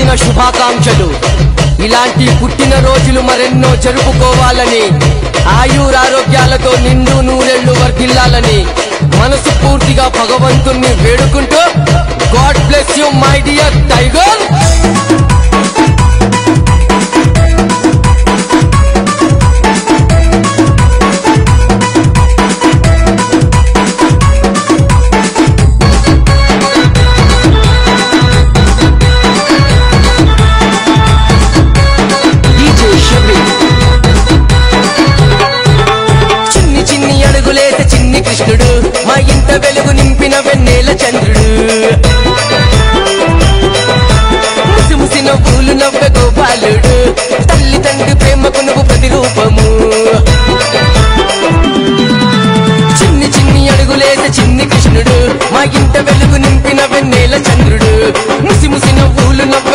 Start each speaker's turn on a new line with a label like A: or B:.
A: జన్మదిన శుభాకాంక్షలు. ఇలాంటి పుట్టిన రోజులు మరెన్నో జరుపుకోవాలని, ఆయురారోగ్యాలతో నిండు నూరెళ్లు వర్ధిల్లాలని మనసు పూర్తిగా భగవంతుణ్ణి వేడుకుంటూ God bless you my dear tiger. కృష్ణుడు మా ఇంట వెలుగు నింపిన వెన్నెల చంద్రుడు, ముసిముసి నవ్వులు నవ్వె గోపాలుడు, తల్లి తండ్రి ప్రేమకు నువ్వు ప్రతిరూపము. చిన్ని చిన్ని అడుగులేసే చిన్ని కృష్ణుడు మా ఇంట వెలుగు నింపిన వెన్నెల చంద్రుడు, ముసిముసి నవ్వులు నవ్వె